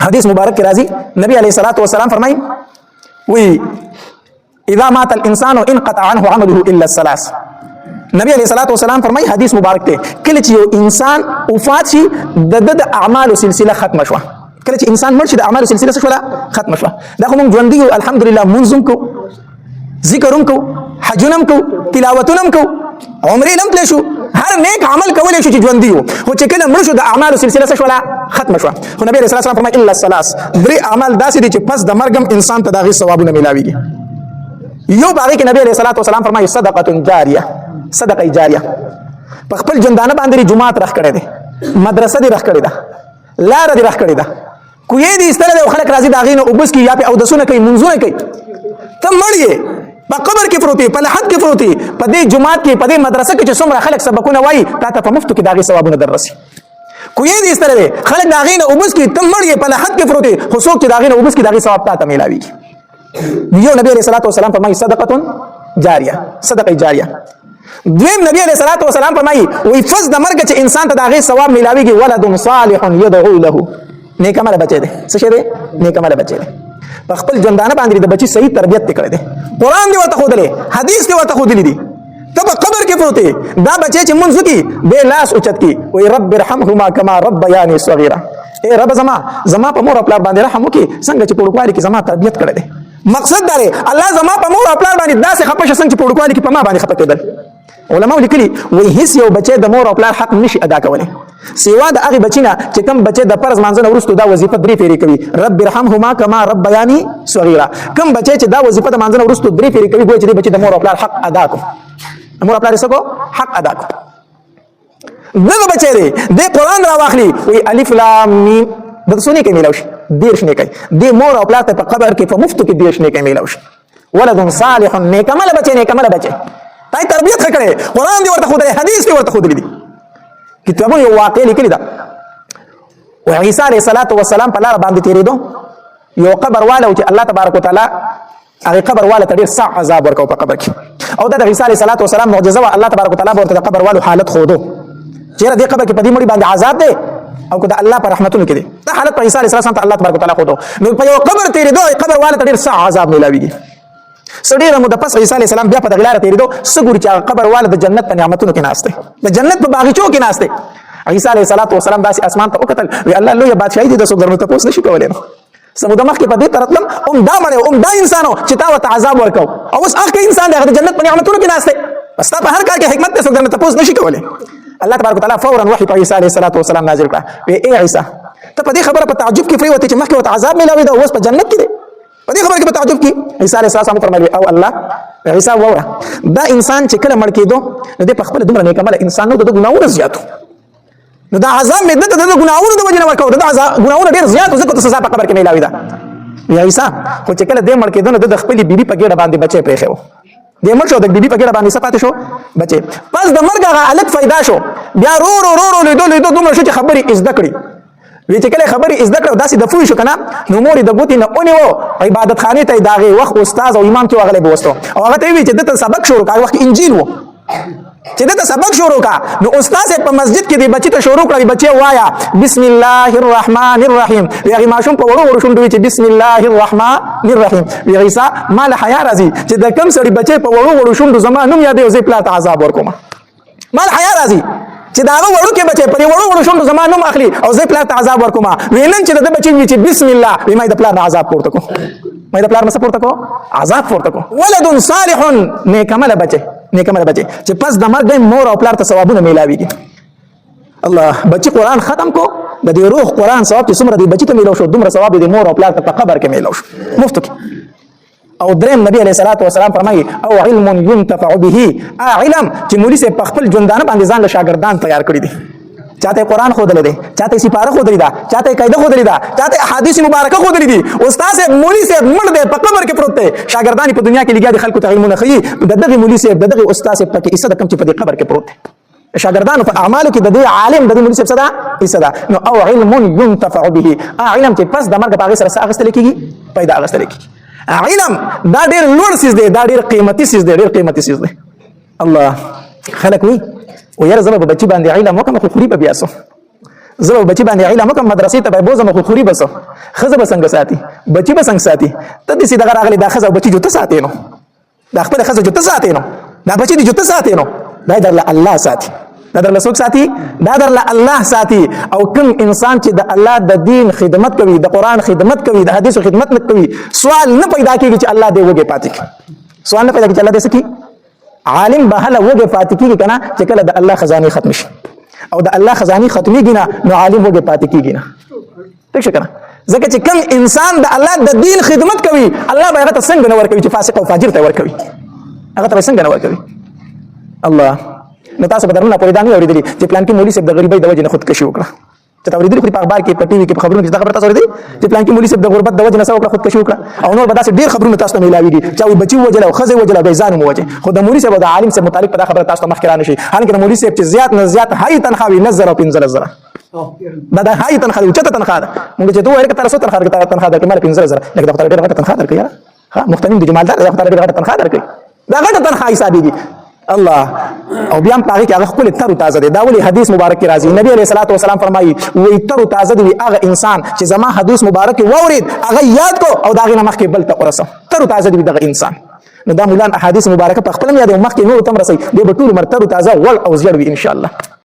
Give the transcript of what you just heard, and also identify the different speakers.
Speaker 1: حدیث مبارک کی راضی نبی علیہ الصلوۃ والسلام فرمائی وی اذا مات الانسان انقطع عنه عمله الا الثلاث. نبی علیہ الصلوۃ والسلام فرمائی حدیث مبارک ته کله چې یو انسان وفات شي د اعمال سلسله ختم شوه. کله چې انسان مړ شي د اعمال سلسله شوه ختم شوه. دا کوم ژوند دی الحمدلله منظم کو ذکرم کو حجنم کو تلاوتنم کو عمرې لم تلشو هر نیک عمل کولای شو چې ژوند دی خو چې کله مړ شو د اعمال سلسله شوه ختم شوه. خو نبی رسول الله فرمایي الا الثلاث درې اعمال داسې دي چې پس د مرګم انسان ته دغه ثوابونه ملاويږي. یو باغی کې نبی رسول الله والسلام فرمایي صدقه جاریه صدقه جاریه په خپل ژوندانه باندې جمعات راخ کړي دي مدرسه دي راخ کړي ده لار دي راخ کړي ده کوی دي استره د خلک راځي دا غینه وبس کی یا په او دسونه کوي منځونه کوي ته مړی په قبر کې پروتي په لحد کې پروتي په دې جمعات کې په دې مدرسه کې چې څومره خلک سبقونه وایي تا ته په مفتو کې داغي ثوابونه دررسي. کوی دي استره دي خلک دا غینه وبس کی ته مړی په لحد کې پروتي خو څوک چې دا غینه وبس کی داغي ثواب تا ته ملاوي. یو نبی رسول الله والسلام فرمایي صدقه جاریه صدقه جاریه. دویم نبی علیہ الصلوۃ والسلام فرمایي وی فز د مرګ چې انسان ته داغه ثواب ملاويږي ولد صالح يدعو له نیک عمل بچي دي څه شه دي نیک عمل بچي دي په خپل ژوندانه باندې د بچي صحیح تربيت کړي دي قران دی ورته خودلې حدیث دی ورته خودلې دي ته په قبر کې پروت دا بچي چې منځ کی به لاس اوچت کی وی رب ارحمهما كما ربياني صغيرا. اے رب زما په مور خپل باندې رحم وکي څنګه چې پړوکوالي کې زما تربيت کړي دي. مقصد دا دی الله زما په مور خپل باندې داسې خپشه څنګه چې پړوکوالي کې په ما باندې خپه کېدل. علماء لیکلي وای هیڅ یو بچی د مور او پلار حق نشي ادا کولی سیوا د هغه بچی نه چې کوم بچی د فرض مانځنه وروسته دا وظیفه درې پیری کوي رب ارحمهما کما ربیانی صغیرا. کوم بچی چې دا وظیفه د مانځنه وروسته درې پیری کوي ګویا چې د بچی د مور او پلار حق ادا کو مور او پلار یې حق ادا کو. دغه بچی دی د قران را واخلي وی الف لام میم د سونی کې ملاوي دیرش نه کوي د مور او پلار ته په قبر کې په مفتو کې دیرش نه کوي ملاوي. ولد صالح نیک عمل بچی نیک عمل بچی تای تربیت کړي قران دی ورته خودلې حدیث دی ورته خودلې دي کتابونه یو واقع لیکلی دا او عیسی علیه السلام په لار باندې تیریدو یو قبر والا چې الله تبارک وتعالى هغه قبر والا ته ډیر سخت عذاب ورکاو په قبر کې او دا د عیسی علیه السلام معجزه وا الله تبارک وتعالى ورته د قبر والو حالت خودو چیرې د قبر کې په دې مړي باندې عذاب دی او کدا الله پر رحمتونو کې دي دا حالت په عیسی علیه السلام ته الله تبارک وتعالى خودو نو په یو قبر تیریدو قبر والا ته ډیر سخت عذاب ملاويږي. سړي رمو د پس عیسی علیه السلام بیا په دغلار تیریدو سګور چې قبر والا د جنت په نعمتونو کې ناشته د جنت په باغچو کې ناشته. عیسی علیه السلام داسې اسمان ته وکتل وی الله لوی بادشاہي دي د څو درنه تاسو نشي کولای نو سمو د مخ کې په دې ترتلم دا مړ دا انسانو چې تا وت عذاب ورکاو او اوس هغه انسان د جنت په نعمتونو کې ناشته بس تا په هر کار کې حکمت ته څو درنه تاسو نشي کولای. الله تبارک وتعالى فورا وحي په عیسی علیه السلام نازل کړ وی اے عیسی ته په دې خبره په تعجب کې فری وته چې مخکې وت عذاب ملاوي دا اوس په جنت کې دی په دې خبره کې په تعجب کې عیسی علیه السلام فرمایي او الله عیسی وره دا انسان چې کله مړ کېدو نو د خپل دومره نیک عمل انسانو د ګناہوں زیاتو نو دا عذاب مې د ګناہوں د وجه نه ورکاو دا ګناہوں ډیر زیات زکه ته سزا په قبر کې ملاوي دا یا عیسی خو چې کله دې مړ کېدو نو د خپل بیبي په ګډه باندې بچي پرې خو دې مړ شو د بیبي په ګډه باندې صفات شو بچي پس د مرګ هغه الګ فائدہ شو بیا رو لیدو دومره شي چې خبري از دکړي وی چې کله خبري از دکړه داسې د فوی شو کنه نو مور د ګوتی نه اونیو عبادت خانه ته داغه وخت استاد او امام ته غلې بوستو او هغه ته وی چې دته سبق شروع کړ وخت انجیل وو چې دته سبق شروع کا نو استاد په مسجد کې دی بچی ته شروع کړی بچي وایا بسم الله الرحمن الرحیم یغی ماشوم په وړو شوندوي چې بسم الله الرحمن الرحیم یغی سا مال حیا راځي چې د کم سړي بچي په وړو شوندو زمانوم یادې او زی پلاټ عذاب ورکوم مال حیا راځي چې دا وړو کې بچي پر وړو شوندو زمانوم اخلي او زی پلاټ عذاب ورکوم وینن چې د بچي وی چې بسم الله وای د پلاټ عذاب پورته کو مې د پلاټ مسه پورته کو عذاب پورته کو ولد صالح نیک عمل بچي نیک عمل بچي چې پس د مرګ مور او پلار ته ثوابونه ملاويږي. الله بچي قران ختم کو د دې روح قران ثواب چې څومره دی بچي ته ملاو شو دومره ثواب دی مور او پلار ته په قبر کې ملاو شو مفت کې. او دریم نبی علیہ الصلوۃ والسلام فرمایي او علم ينتفع به علم چې مولوی سے په خپل ژوندانه باندې ځان له شاګردان تیار کړی دي چاته قران خو دلې دي چاته سپاره خو دلې دا چاته قاعده خو دلې دا چاته احادیث مبارکه خو دلې دي استاد سے مولوی سے مړ دې په قبر کې پروت دی شاګردان په دنیا کې لګیا دي خلکو ته علمونه خي دغه مولوی سے دغه استاد سے پکې ایسه کم چې په قبر کې پروت دی شاګردان په اعمالو کې د دې عالم د مولوی سے صدا ایسه دا نو او علم ينتفع به علم چې پس د مرګ په هغه سره اغستل کېږي پیدا اغستل کېږي علم دا ډېر لوړ سیز دی دا ډېر قیمتي سیز دی ډېر قیمتي سیز دی. الله خلق وی و یاره زما په بچی باندې علم وکم خو خوري به بیاسو زه بچی باندې علم کوم مدرسې ته به بوزم خو خوري بس خزه به څنګه ساتي بچی به څنګه ساتي ته دې سیده راغلی دا خزه بچی جوته ساتي نو دا خپل خزه جوته ساتي نو دا بچی دې جوته ساتي نو دا در الله ساتي دا در څوک ساتي دا در الله ساتي او کوم انسان چې د الله د دین خدمت کوي د قران خدمت کوي د حدیث خدمت نه کوي سوال نه پیدا کیږي چې الله دې وګه پاتې سوال نه پیدا کیږي چې الله دې سکی عالم به هله وګه پاتې کیږي کنه چې کله د الله خزانه ختم شي او د الله خزانه ختميږي نه نو عالم وګه پاتې کیږي نه پک شو کنه ځکه چې کوم انسان د الله د دین خدمت کوي الله به هغه ته څنګه نور کوي چې فاسق او فاجر ته ور کوي هغه ته څنګه نور کوي الله نو تاسو به درنه پوری دانی اوریدلی چې پلان کې مولوی صاحب د غریبۍ د وجه نه خودکشي وکړه چې تاسو اوریدلی په اخبار کې په ټي وي کې په خبرونو کې دا خبره تاسو اوریدلی چې پلان کې مولوی صاحب د غربت د وجه نه څو وکړه خودکشي وکړه او نور به تاسو ډیر خبرونه تاسو ته ملاويږي چې وي بچي وجه او خزه وجه به ځان مو وجه خو د مولوی صاحب او د عالم صاحب متعلق په دا خبره تاسو ته مخکې رانه شي حالانکه د مولوی صاحب چې زیات نه زیات هاي تنخواوي نظر او پنځل زره دا هاي تنخواه او چته تنخواه موږ چې دوه ورکه تاسو تنخواه درکې مال 15000 لکه د خپل ډیر غټه تنخواه درکې ها مختنیم دي جمالدار د خپل ډیر غټه تنخواه درکې دا غټه تنخواه حسابيږي الله او بیا هم پاره کې هغه خپل تر تازه دي دا ولي حدیث مبارک کې راځي نبی عليه الصلاه والسلام فرمایي وي تر تازه دي هغه انسان چې زما حدیث مبارک وورید هغه یاد کو او دا غي مخ کې بل ته ورسو تر تازه دي دغه انسان نو دا مولان احادیث مبارکه په خپل یاد او مخ کې نور تم رسي د ټول مرتبه تازه ول او زیړ وي ان شاء الله